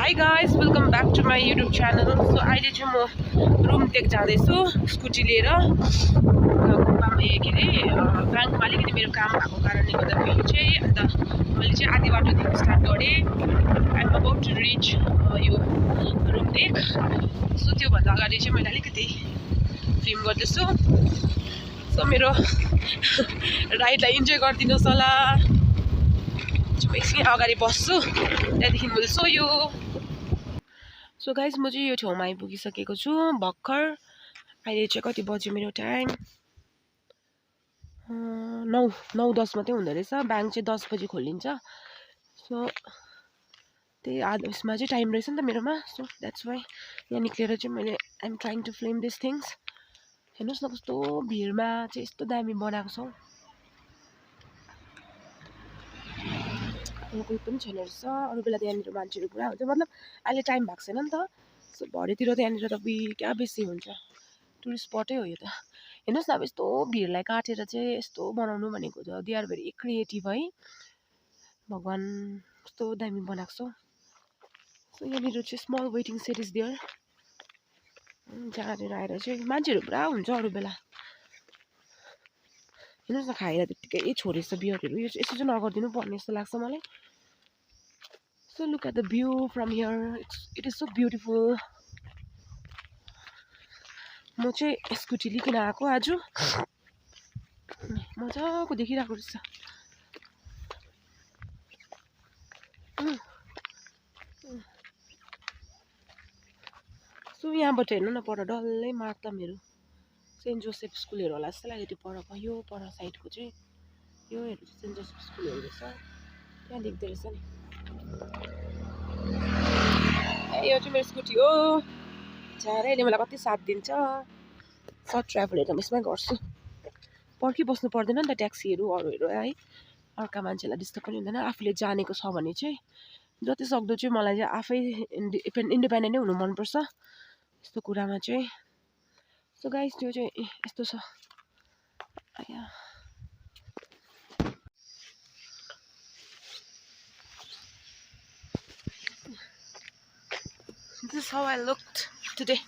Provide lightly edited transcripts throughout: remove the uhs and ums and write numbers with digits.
Hi guys, welcome back to my YouTube channel. So अहिले चाहिँ म रुम टेक जाँदैछु स्कुटी लिएर गुम्बामा के अरे ब्याङ्कमा अलिकति मेरो काम भएको कारणले गर्दाखेरि चाहिँ अन्त मैले चाहिँ आधी बाटोदेखि स्टार्ट गरेँ. आइम अबाउट टु रिच यो रुम टेक. सो त्योभन्दा अगाडि चाहिँ मैले अलिकति फिल्म गर्दैछु. सो मेरो राइडलाई इन्जोय गरिदिनुहोस् होला. एकछिन अगाडि बस्छु, त्यहाँदेखि मैले सो यु. सो गाइज म चाहिँ यो ठाउँमा आइपुगिसकेको छु भर्खर. अहिले चाहिँ कति बज्यो मेरो टाइम 9:10 मात्रै हुँदो रहेछ. ब्याङ्क चाहिँ 10 बजी खोलिन्छ. सो त्यही उसमा चाहिँ टाइम रहेछ नि त मेरोमा. सो द्याट्स वाइ यहाँ निक्लेर चाहिँ मैले I'm trying to film this things. हेर्नुहोस् न कस्तो भिडमा चाहिँ यस्तो दामी बनाएको छ. कोही पनि छैन रहेछ. अरू बेला त्यहाँनिर मान्छेहरू पुरा हुन्छ. मतलब अहिले टाइम भएको छैन नि त. सो भरेतिर त्यहाँनिर त क्या बेसी हुन्छ. टुरिस्ट स्पटै हो यो त. हेर्नुहोस् न अब यस्तो भिडलाई काटेर चाहिँ यस्तो बनाउनु भनेको छ. दे आर भेरी क्रिएटिभ है. भगवान् कस्तो दामी बनाएको छ. सो यहाँनिर चाहिँ small waiting set is there. जहाँनिर आएर चाहिँ मान्छेहरू पुरा हुन्छ अरू बेला. हेर्नुहोस् न खाएर त्यत्तिकै छोडेछ बियरहरू. यो यसो चाहिँ नगरिदिनु पर्ने जस्तो लाग्छ मलाई. So look at the view from here. It is so beautiful. म चाहिँ स्कुटी लिएर आएको आज. मजाको देखिरहेको रहेछ. सो यहाँबाट हेर्नु न पर डल्लै मार्तामहरू सेन्ट जोसेफ स्कुलहरू होला जस्तो लाग्यो. त्यो परको यो पर साइडको चाहिँ यो हेर्नु सेन्ट जोसेफ स्कुलहरू रहेछ. त्यहाँ देख्दो रहेछ नि. यो चाहिँ मेरो स्कुटी हो. झारैले मलाई कति साथ दिन्छ. सर्ट ट्राभलहरू म यसमै गर्छु. पर्खिबस्नु पर्दैन नि त ट्याक्सीहरू अरूहरू है. अर्का मान्छेलाई डिस्टर्ब पनि हुँदैन. आफूले जानेको छ भने चाहिँ जति सक्दो चाहिँ मलाई चाहिँ आफै इन्डिपेन्डेन्ट नै हुनु मनपर्छ यस्तो कुरामा चाहिँ. सो गाइस त्यो चाहिँ यस्तो छ. This is how I looked today.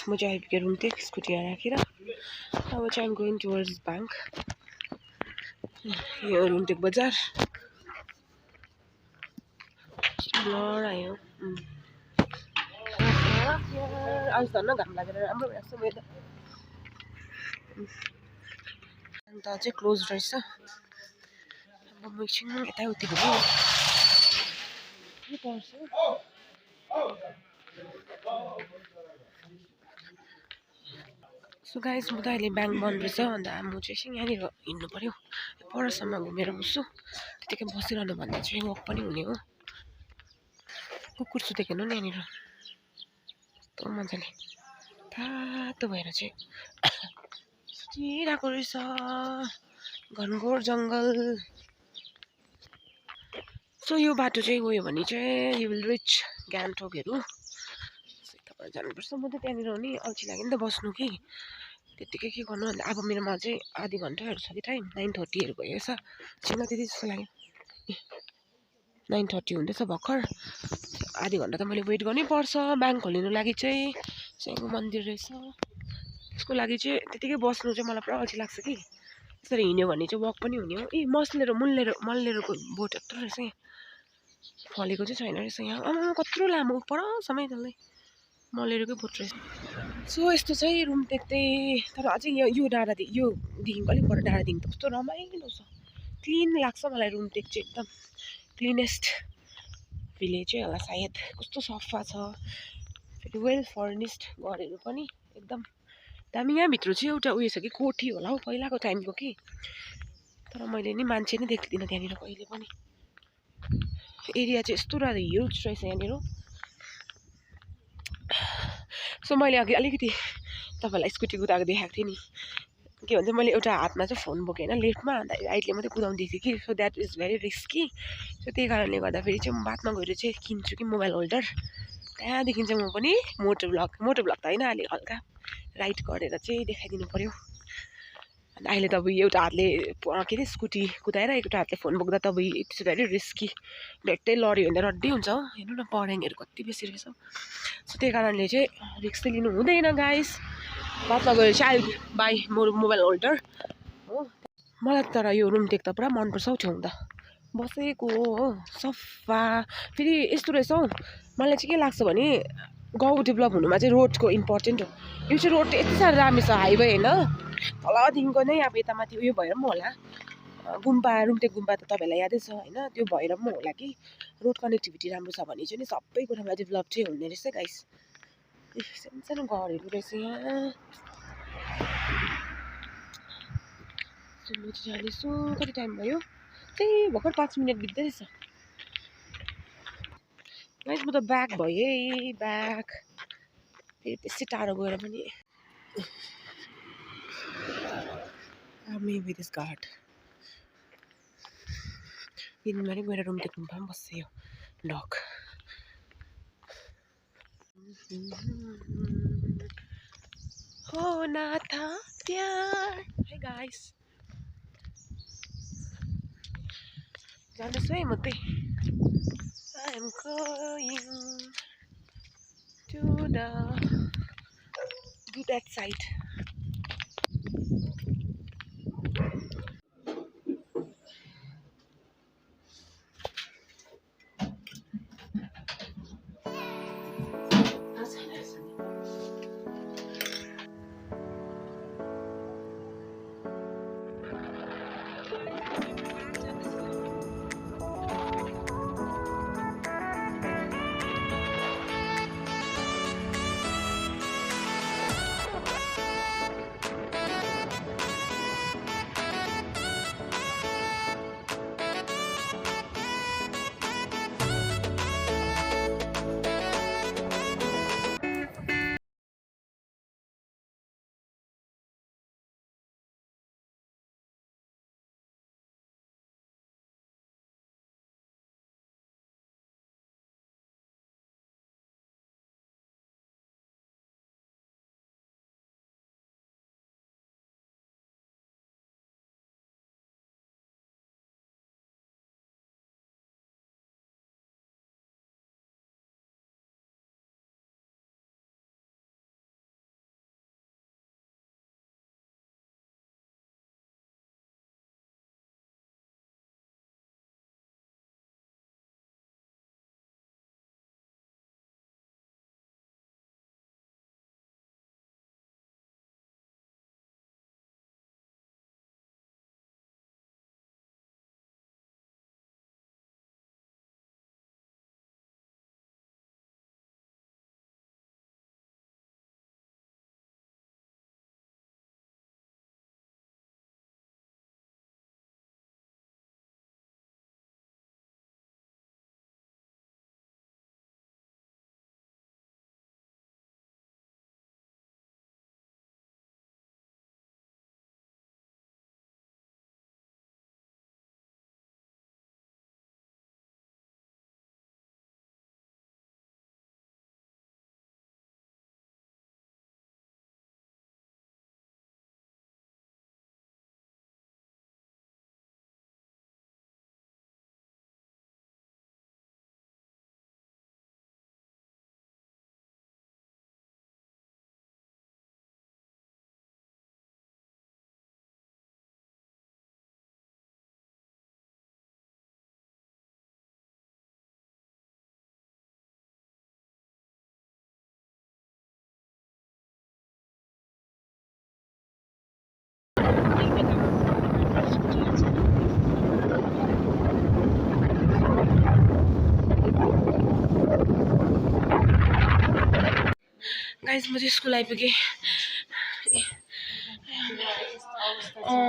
म चाहिँ आइपुगेँ रुम टेक स्कुटी राखेर. अब चाहिँ आइम गोइङ टुवर्ड्स ब्याङ्क. यो रुम टेक बजार ब्लर आयो. आज धन्न घाम लागेर राम्रो भइरहेको छ वेदर. अन्त चाहिँ क्लोज रहेछ. अब म एकछिन यताउति घुम्नु. के पर्छ सो गाइस म त अहिले ब्याङ्क बन्द रहेछ. अन्त म चाहिँ एकछिन यहाँनिर हिँड्नु पऱ्यो. परसम्म घुमेर बस्छु. त्यतिकै बसिरहनु भन्दा चाहिँ वक पनि हुने हो. कुकुर सुतेको हेर्नु नि यहाँनिर कस्तो मजाले तातो भएर चाहिँ सुतिरहेको रहेछ. घनघोर जङ्गल. सो यो बाटो चाहिँ गयो भने चाहिँ यु विल रिच गान्तोकहरू. तपाईँ जानुपर्छ. म त त्यहाँनिर हो नि अल्छी लाग्यो नि त बस्नु कि. त्यत्तिकै के गर्नु. अन्त अब मेरोमा चाहिँ आधी घन्टाहरू छ कि टाइम. 9:30हरू भएछ. छिन त्यति जस्तो लाग्यो. 9:30 हुँदैछ भर्खर. आधी घन्टा त मैले वेट गर्नै पर्छ. ब्याङ्क खोलिनु लागि चाहिँ साईको मन्दिर रहेछ. यसको लागि चाहिँ त्यतिकै बस्नु चाहिँ मलाई पुरा अल्छी लाग्छ कि यसरी हिँड्यो भने चाहिँ वक पनि हुने हो ए मल्लेरोको बोट यत्रो रहेछ यहाँ फलेको चाहिँ छैन रहेछ यहाँ कत्रो लामो पर समय डल्लै मल्लेरोकै बोट रहेछ सो यस्तो चाहिँ रुमटेक चाहिँ तर अझै यो डाँडादेखि योदेखिको अलिक पर डाँडादेखि त कस्तो रमाइलो छ क्लिन लाग्छ मलाई रुमटेक चाहिँ एकदम क्लिनेस्ट भिलेज होला सायद कस्तो सफा छ फेरि वेल फर्निस्ड घरहरू पनि एकदम दामी यहाँभित्र चाहिँ एउटा उयो छ कि कोठी होला हौ पहिलाको टाइमको कि तर मैले नि मान्छे नै देख्दिनँ त्यहाँनिर कहिले पनि एरिया चाहिँ यस्तो राम्रो ह्युज रहेछ यहाँनिर सो मैले अघि अलिकति तपाईँलाई स्कुटी कुदाएको देखाएको थिएँ नि के भन्छ मैले एउटा हातमा चाहिँ फोन बोकेँ होइन लेफ्टमा अन्त राइटले मात्रै कुदाउँदै थिएँ कि so that is very risky so त्यही कारणले गर्दाखेरि चाहिँ म बादमा गएर चाहिँ किन्छु कि मोबाइल होल्डर त्यहाँदेखि चाहिँ म पनि मोटो ब्लग त होइन अलि हल्का राइट गरेर चाहिँ देखाइदिनु पऱ्यो अन्त अहिले त अब एउटा हातले के अरे स्कुटी कुदाएर एउटा हातले फोन बोक्दा त अब इट्स भेरी रिस्की भेट्टै लड्यो भने रड्डी हुन्छ हो हेर्नु न परेङहरू कति बेसी रहेछ सो त्यही कारणले चाहिँ रिस्क चाहिँ लिनु हुँदैन गाइस बादमा गएर चाहिँ बाई मोबाइल होल्डर हो मलाई तर यो रुमटेक त पुरा मनपर्छ हौ छेउ त बसेको हो सफा फेरि यस्तो रहेछ हौ मलाई चाहिँ के लाग्छ भने गाउँ डेभलप हुनुमा चाहिँ रोडको इम्पोर्टेन्ट हो यो चाहिँ रोड यति साह्रो राम्रो छ हाइवे होइन तलदेखिको नै अब यता माथि उयो भएर पनि होला गुम्बा रुमटेक गुम्बा त तपाईँलाई यादै छ होइन त्यो भएर पनि होला कि रोड कनेक्टिभिटी राम्रो छ भने चाहिँ नि सबै कुरामा डेभलप चाहिँ हुने रहेछ गाइस सानो सानो घरहरू रहेछ यहाँ म चाहिँ जाँदैछु कति टाइम भयो त्यही भर्खर 5 मिनट बित्दै रहेछ गाइस म त ब्याक भएँ ब्याक फेरि त्यसै टाढो गएर पनि maybe this guard दिनभरि गएर रुमटेक गुम्बा पनि बस्छ यो डग हो ना था प्यार हाई गाइस जाँदैछु है म त्यही I'm going to the that side guys म चाहिँ स्कुल आइपुगेँ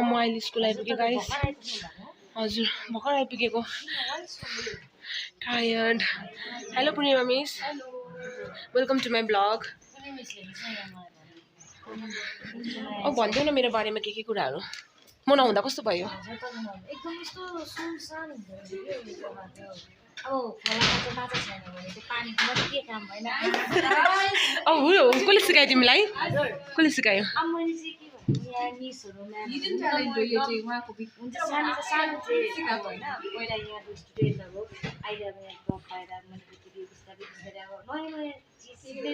म अहिले स्कुल आइपुगेँ गाइस हजुर भर्खर आइपुगेको tired hello Purnima miss welcome to my blog अब भन्थ्यौ न मेरो बारेमा के कुराहरू म नहुँदा कस्तो भयो कसले सिकायो तिमीलाई कसले सिकायो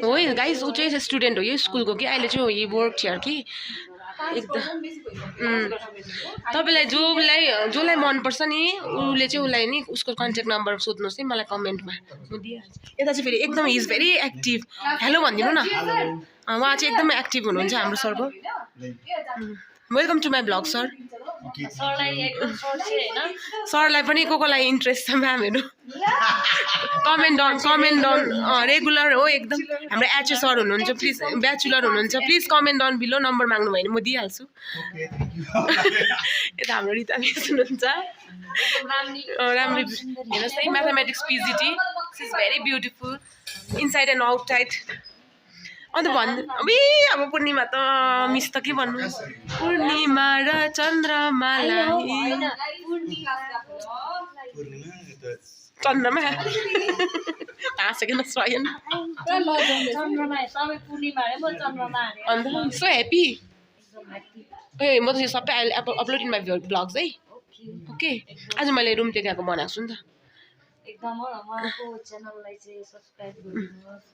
हो गाइस ऊ चाहिँ स्टुडेन्ट हो यो स्कुलको कि अहिले चाहिँ यही वर्क थियो कि एकदम तपाईँलाई जसलाई मनपर्छ नि उसले चाहिँ उसलाई नि उसको कन्ट्याक्ट नम्बर सोध्नुहोस् नि मलाई कमेन्टमा म दिइहाल्छु यता चाहिँ फेरि एकदम इज भेरी एक्टिभ हेलो भनिदिनु न उहाँ चाहिँ एकदमै एक्टिभ हुनुहुन्छ हाम्रो सरको welcome to my blog sir सरलाई पनि कोलाई इन्ट्रेस्ट छ म्यामहरू कमेन्ट डाउन रेगुलर हो एकदम हाम्रो एचए सर हुनुहुन्छ प्लिज ब्याचुलर हुनुहुन्छ please comment down below number माग्नु भयो भने म दिइहाल्छु यता हाम्रो रिता मिस हुनुहुन्छ राम्रो हेर्नुहोस् है mathematics PGT is very beautiful inside and outside अन्त अब पूर्णिमा त मिस त के भन्नु पूर्णिमा र चन्द्रमालाई चन्द्रमा हाँसेको स्वयं अन्त सो ह्याप्पी ए म त यो सबै अहिले अपलोड इन माई ब्लग्स है ओके आज मैले रुम टेकाएको बनाएको छु नि त एकदम उहाँको च्यानललाई चाहिँ सब्सक्राइब गरिदिनुहोस्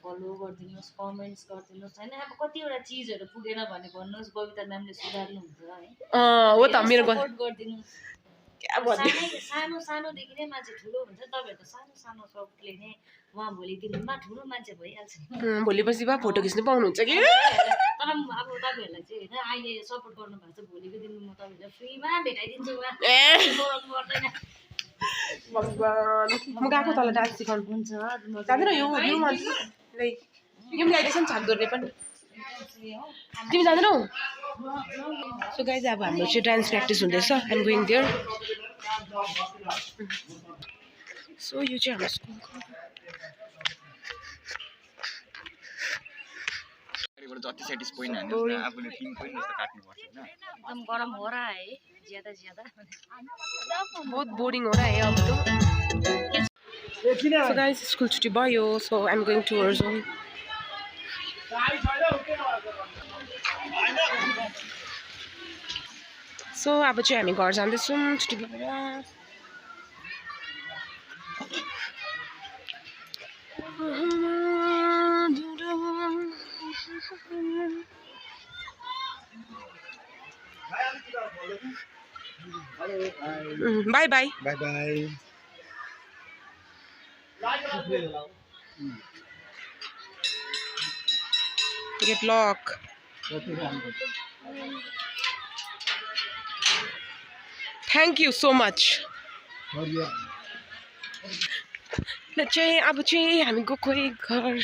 फलो गरिदिनुहोस् कमेन्ट्स गरिदिनुहोस् होइन अब कतिवटा चिजहरू पुगेन भने भन्नुहोस् बबिता म्यामले सुधार्नुहुन्छ है हो त मेरो सपोर्ट गरिदिनुहोस् सानो सानोदेखि नै मान्छे ठुलो हुन्छ तपाईँहरू त सानो सानो सपोर्टले नै उहाँ भोलि दिनमा ठुलो मान्छे भइहाल्छ भोलि पछि बा फोटो खिच्नु पाउनुहुन्छ कि तर अब तपाईँहरूलाई चाहिँ होइन अहिले सपोर्ट गर्नुभएको छ भोलिको दिनमा म तपाईँहरूलाई फ्रीमा भेटाइदिन्छु पर्दैन म गएको तल डान्स सिकाउनु हुन्छ जाँदैन यो ल्याइदिएछ नि छाक्दोरले पनि तिमी जाँदैनौ सो गाइज अब हाम्रो चाहिँ डान्स प्र्याक्टिस हुँदैछ आइम गोइङ देयर सो यो चाहिँ हाम्रो स्कुलको जति सेटिस्फाइड हान्नु आफूले टिम पनि जस्तो काट्नुपर्छ हैन एकदम गरम हो रहा है ज्यादा बहुत बोरिङ हो रहा है अब तो सो गाइस स्कुल छुट्टी भयो so I am going towards home so अब चाहिँ हामी घर जाँदैछौँ छुट्टी भएर Bye bye. Bye bye. Get lock. Thank you so much. ल चाहिँ अब चाहिँ हामी गएको घर